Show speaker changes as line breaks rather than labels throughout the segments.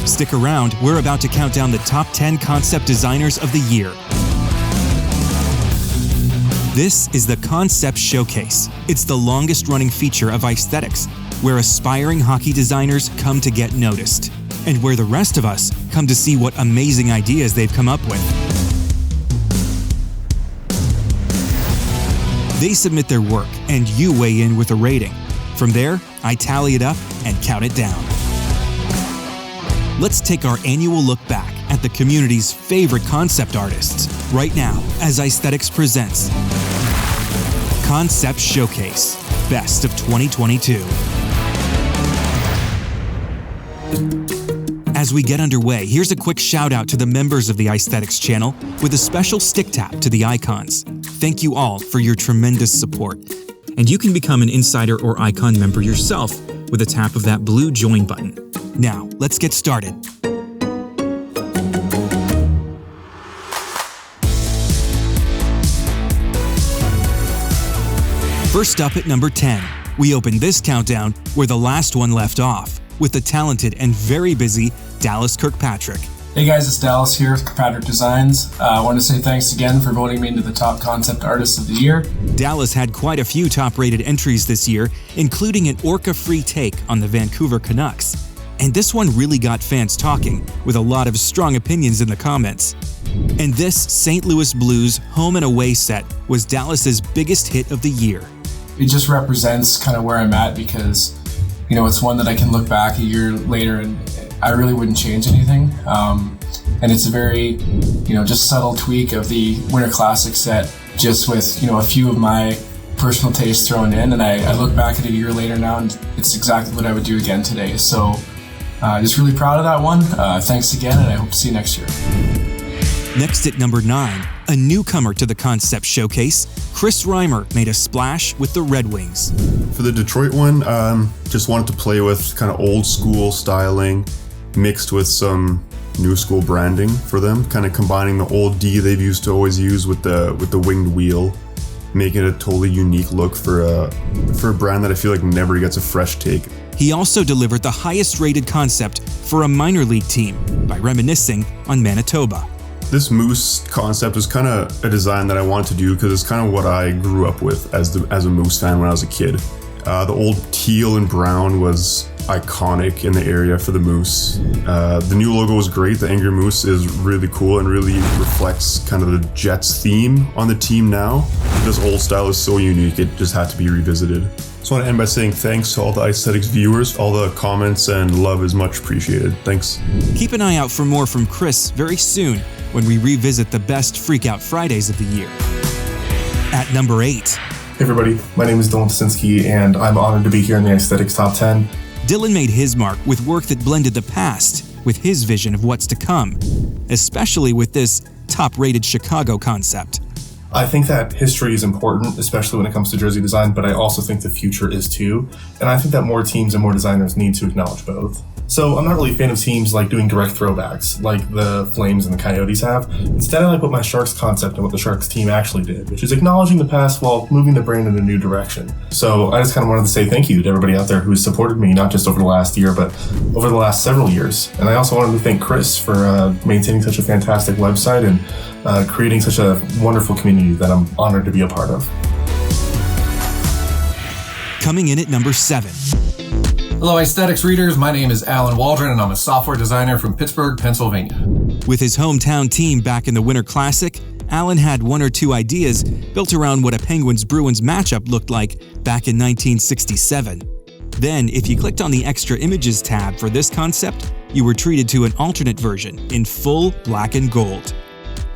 Stick around, we're about to count down the top 10 concept designers of the year. This is the Concept Showcase. It's the longest-running feature of Icethetics, where aspiring hockey designers come to get noticed, and where the rest of us come to see what amazing ideas they've come up with. They submit their work, and you weigh in with a rating. From there, I tally it up and count it down. Let's take our annual look back at the community's favorite concept artists right now as Icethetics presents Concept Showcase, Best of 2022. As we get underway, here's a quick shout out to the members of the Icethetics channel with a special stick tap to the icons. Thank you all for your tremendous support. And you can become an insider or icon member yourself with a tap of that blue join button. Now, let's get started. First up at number 10, we open this countdown where the last one left off, with the talented and very busy Dallas Kirkpatrick.
Hey guys, it's Dallas here with Kirkpatrick Designs. I want to say thanks again for voting me into the top concept artist of the year.
Dallas had quite a few top-rated entries this year, including an orca-free take on the Vancouver Canucks. And this one really got fans talking, with a lot of strong opinions in the comments. And this St. Louis Blues home and away set was Dallas's biggest hit of the year.
It just represents kind of where I'm at because, it's one that I can look back a year later and I really wouldn't change anything. And it's a very, just subtle tweak of the Winter Classic set, just with, a few of my personal tastes thrown in. And I look back at it a year later now and it's exactly what I would do again today. So just really proud of that one. Thanks again, and I hope to see you next year.
Next at number 9, a newcomer to the Concept Showcase, Chris Reimer made a splash with the Red Wings.
For the Detroit one, just wanted to play with kind of old school styling mixed with some new school branding for them, kind of combining the old D they've used to always use with the winged wheel, making it a totally unique look for a brand that I feel like never gets a fresh take.
He also delivered the highest rated concept for a minor league team by reminiscing on Manitoba.
This moose concept was kind of a design that I wanted to do because it's kind of what I grew up with as a Moose fan when I was a kid. The old teal and brown was iconic in the area for the Moose. The new logo was great. The Angry Moose is really cool and really reflects kind of the Jets theme on the team now. This old style is so unique, it just had to be revisited. Just want to end by saying thanks to all the Icethetics viewers. All the comments and love is much appreciated. Thanks.
Keep an eye out for more from Chris very soon when we revisit the best Freakout Fridays of the year. At number 8.
Hey everybody, my name is Dylan Tusinski and I'm honored to be here in the Icethetics Top 10.
Dylan made his mark with work that blended the past with his vision of what's to come, especially with this top-rated Chicago concept.
I think that history is important, especially when it comes to jersey design, but I also think the future is too. And I think that more teams and more designers need to acknowledge both. So I'm not really a fan of teams like doing direct throwbacks like the Flames and the Coyotes have. Instead, I like what my Sharks concept and what the Sharks team actually did, which is acknowledging the past while moving the brand in a new direction. So I just kind of wanted to say thank you to everybody out there who's supported me, not just over the last year, but over the last several years. And I also wanted to thank Chris for maintaining such a fantastic website and creating such a wonderful community that I'm honored to be a part of.
Coming in at number 7.
Hello Icethetics readers, my name is Alan Waldron and I'm a software designer from Pittsburgh, Pennsylvania.
With his hometown team back in the Winter Classic, Alan had one or two ideas built around what a Penguins-Bruins matchup looked like back in 1967. Then, if you clicked on the Extra Images tab for this concept, you were treated to an alternate version in full black and gold.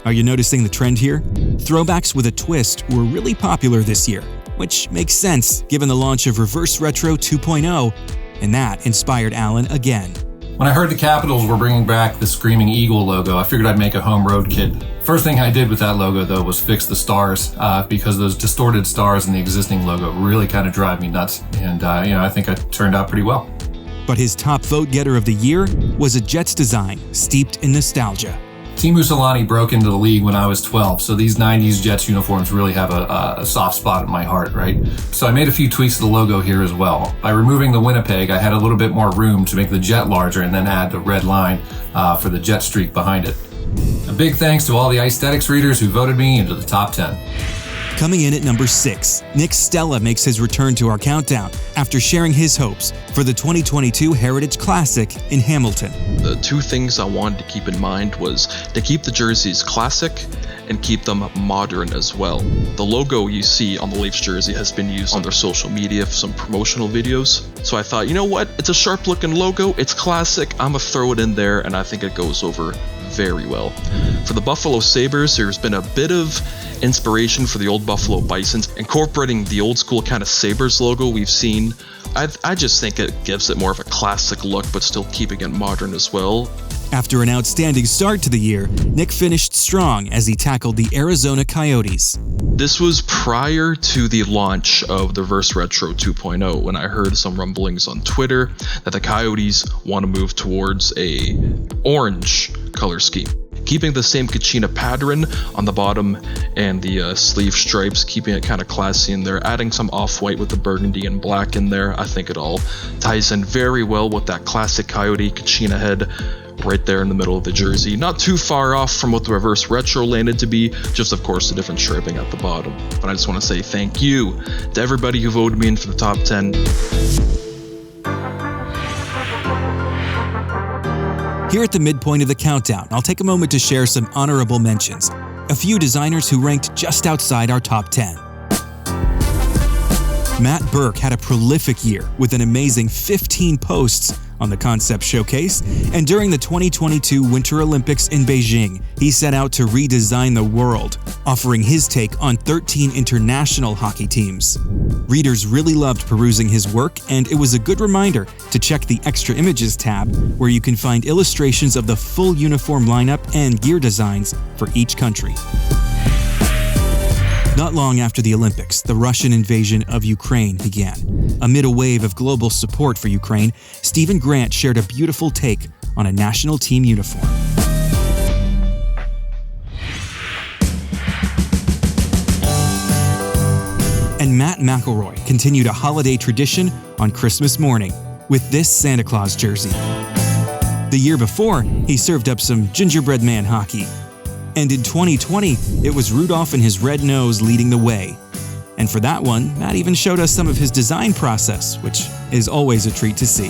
Are you noticing the trend here? Throwbacks with a twist were really popular this year, which makes sense given the launch of Reverse Retro 2.0, and that inspired Alan again.
When I heard the Capitals were bringing back the Screaming Eagle logo, I figured I'd make a home road kit. First thing I did with that logo, though, was fix the stars, because those distorted stars in the existing logo really kind of drive me nuts. And, I think it turned out pretty well.
But his top vote getter of the year was a Jets design steeped in nostalgia.
Team Mussolani broke into the league when I was 12, so these 90s Jets uniforms really have a soft spot in my heart, right? So I made a few tweaks to the logo here as well. By removing the Winnipeg, I had a little bit more room to make the Jet larger and then add the red line for the Jet streak behind it. A big thanks to all the icethetics readers who voted me into the top 10.
Coming in at number 6, Nick Stella makes his return to our countdown after sharing his hopes for the 2022 Heritage Classic in Hamilton.
The two things I wanted to keep in mind was to keep the jerseys classic and keep them modern as well. The logo you see on the Leafs jersey has been used on their social media for some promotional videos. So I thought, you know what? It's a sharp looking logo, it's classic, I'm gonna throw it in there, and I think it goes over very well. For the Buffalo Sabres, there's been a bit of inspiration for the old Buffalo Bisons, incorporating the old school kind of Sabres logo we've seen. I just think it gives it more of a classic look, but still keeping it modern as well.
After an outstanding start to the year, Nick finished strong as he tackled the Arizona Coyotes.
This was prior to the launch of the Reverse Retro 2.0, when I heard some rumblings on Twitter that the Coyotes want to move towards a orange color scheme. Keeping the same Kachina pattern on the bottom and the sleeve stripes, keeping it kind of classy in there, adding some off-white with the burgundy and black in there. I think it all ties in very well with that classic Coyote Kachina head right there in the middle of the jersey. Not too far off from what the Reverse Retro landed to be, just of course the different striping at the bottom. But I just want to say thank you to everybody who voted me in for the top 10.
Here at the midpoint of the countdown, I'll take a moment to share some honorable mentions. A few designers who ranked just outside our top 10. Matt Burke had a prolific year with an amazing 15 posts on the concept showcase, and during the 2022 Winter Olympics in Beijing, he set out to redesign the world, offering his take on 13 international hockey teams. Readers really loved perusing his work, and it was a good reminder to check the Extra Images tab, where you can find illustrations of the full uniform lineup and gear designs for each country. Not long after the Olympics, the Russian invasion of Ukraine began. Amid a wave of global support for Ukraine, Stephen Grant shared a beautiful take on a national team uniform. And Matt McElroy continued a holiday tradition on Christmas morning with this Santa Claus jersey. The year before, he served up some gingerbread man hockey. And in 2020, it was Rudolph and his red nose leading the way. And for that one, Matt even showed us some of his design process, which is always a treat to see.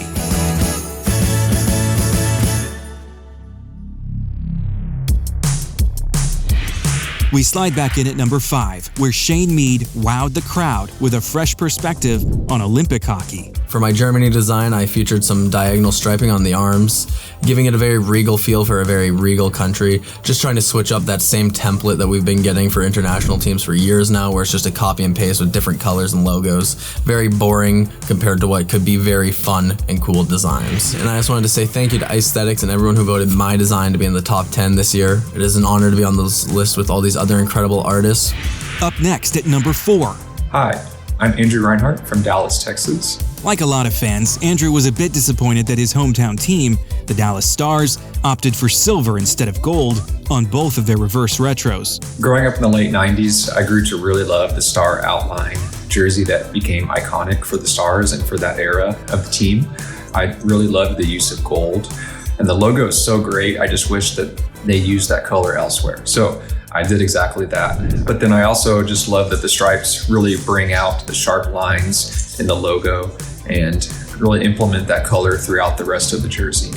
We slide back in at number 5, where Shayne Meade wowed the crowd with a fresh perspective on Olympic hockey.
For my Germany design, I featured some diagonal striping on the arms, giving it a very regal feel for a very regal country, just trying to switch up that same template that we've been getting for international teams for years now, where it's just a copy and paste with different colors and logos. Very boring compared to what could be very fun and cool designs. And I just wanted to say thank you to Icethetics and everyone who voted my design to be in the top 10 this year. It is an honor to be on this list with all these other incredible artists.
Up next at number 4.
Hi, I'm Andrew Reinhart from Dallas, Texas.
Like a lot of fans, Andrew was a bit disappointed that his hometown team, the Dallas Stars, opted for silver instead of gold on both of their reverse retros.
Growing up in the late 90s, I grew to really love the star outline jersey that became iconic for the Stars and for that era of the team. I really loved the use of gold, and the logo is so great. I just wish that they used that color elsewhere. So I did exactly that. But then I also just love that the stripes really bring out the sharp lines in the logo and really implement that color throughout the rest of the jersey.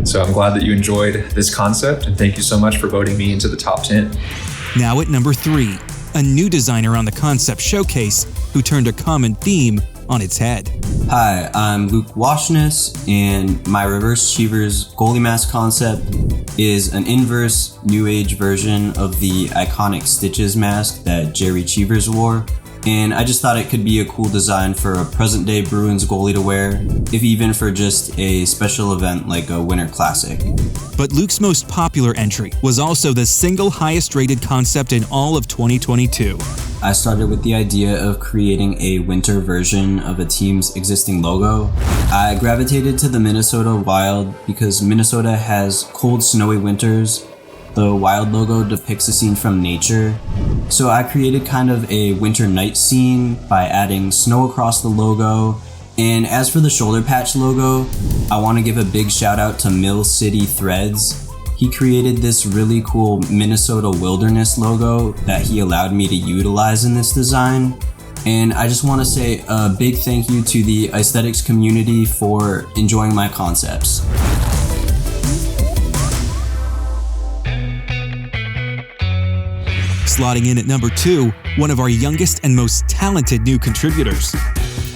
So I'm glad that you enjoyed this concept, and thank you so much for voting me into the top 10.
Now at number 3, a new designer on the concept showcase who turned a common theme on its head.
Hi, I'm Luke Woishnis, and my Reverse Cheevers goalie mask concept is an inverse new age version of the iconic Stitches mask that Jerry Cheevers wore. And I just thought it could be a cool design for a present day Bruins goalie to wear, if even for just a special event like a Winter Classic.
But Luke's most popular entry was also the single highest rated concept in all of 2022.
I started with the idea of creating a winter version of a team's existing logo. I gravitated to the Minnesota Wild because Minnesota has cold, snowy winters, the Wild logo depicts a scene from nature. So I created kind of a winter night scene by adding snow across the logo. And as for the shoulder patch logo, I want to give a big shout out to Mill City Threads. He created this really cool Minnesota wilderness logo that he allowed me to utilize in this design. And I just want to say a big thank you to the icethetics community for enjoying my concepts.
Slotting in at number 2, one of our youngest and most talented new contributors.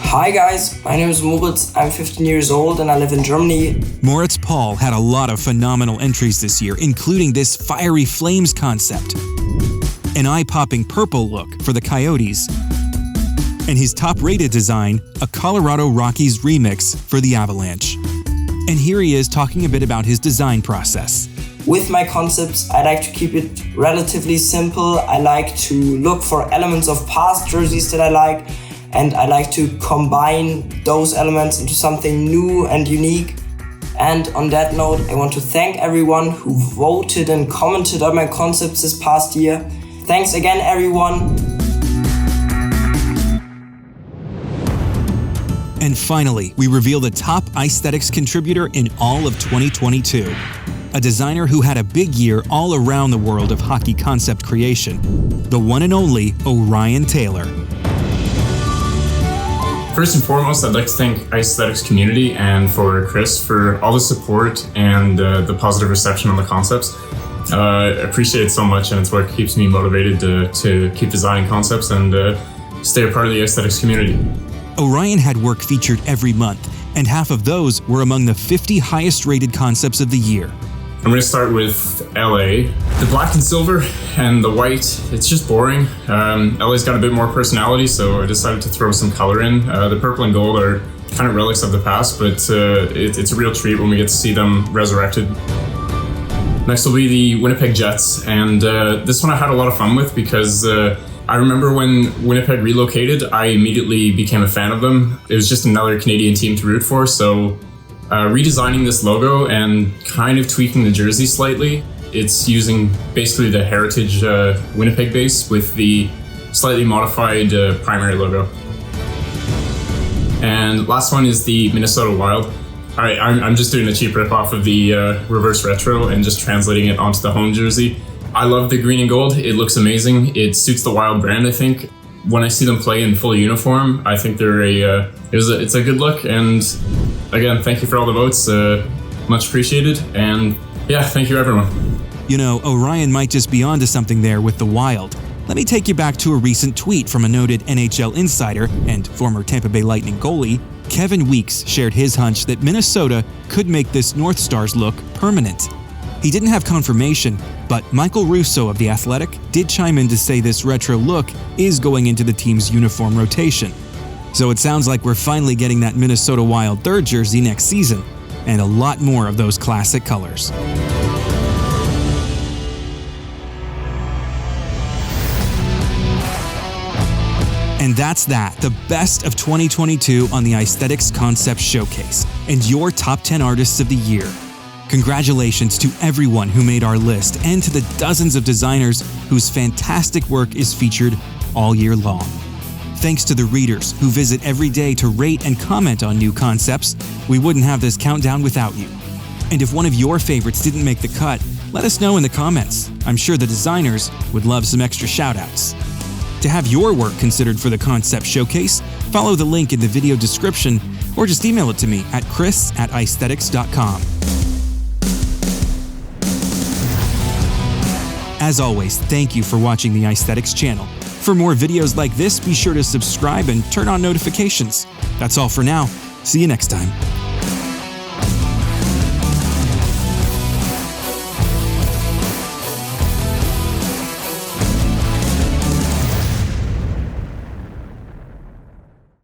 Hi guys, my name is Moritz, I'm 15 years old and I live in Germany.
Moritz Paul had a lot of phenomenal entries this year, including this fiery flames concept, an eye-popping purple look for the Coyotes, and his top-rated design, a Colorado Rockies remix for the Avalanche. And here he is talking a bit about his design process.
With my concepts, I like to keep it relatively simple. I like to look for elements of past jerseys that I like, and I like to combine those elements into something new and unique. And on that note, I want to thank everyone who voted and commented on my concepts this past year. Thanks again, everyone.
And finally, we reveal the top icethetics contributor in all of 2022. A designer who had a big year all around the world of hockey concept creation, the one and only Orion Taylor.
First and foremost, I'd like to thank icethetics community and for Chris for all the support and the positive reception on the concepts. I appreciate it so much, and it's what keeps me motivated to keep designing concepts and stay a part of the icethetics community.
Orion had work featured every month, and half of those were among the 50 highest rated concepts of the year.
I'm going to start with LA. The black and silver and the white, it's just boring. LA's got a bit more personality, so I decided to throw some color in. The purple and gold are kind of relics of the past, but it's a real treat when we get to see them resurrected. Next will be the Winnipeg Jets, and this one I had a lot of fun with because I remember when Winnipeg relocated, I immediately became a fan of them. It was just another Canadian team to root for, so redesigning this logo and kind of tweaking the jersey slightly. It's using basically the heritage Winnipeg base with the slightly modified primary logo. And last one is the Minnesota Wild. I'm just doing a cheap ripoff of the reverse retro and just translating it onto the home jersey. I love the green and gold. It looks amazing. It suits the Wild brand, I think. When I see them play in full uniform, I think they're it's a good look. And again, thank you for all the votes. Much appreciated. And yeah, thank you everyone.
You know, Orion might just be onto something there with the Wild. Let me take you back to a recent tweet from a noted NHL insider and former Tampa Bay Lightning goalie. Kevin Weeks shared his hunch that Minnesota could make this North Stars look permanent. He didn't have confirmation, but Michael Russo of The Athletic did chime in to say this retro look is going into the team's uniform rotation. So it sounds like we're finally getting that Minnesota Wild third jersey next season, and a lot more of those classic colors. And that's that, the best of 2022 on the Icethetics Concept Showcase, and your top 10 artists of the year. Congratulations to everyone who made our list and to the dozens of designers whose fantastic work is featured all year long. Thanks to the readers who visit every day to rate and comment on new concepts. We wouldn't have this countdown without you. And if one of your favorites didn't make the cut, let us know in the comments. I'm sure the designers would love some extra shoutouts. To have your work considered for the Concept Showcase, follow the link in the video description or just email it to me at chris@icethetics.com. As always, thank you for watching the Icethetics channel. For more videos like this, be sure to subscribe and turn on notifications. That's all for now. See you next time.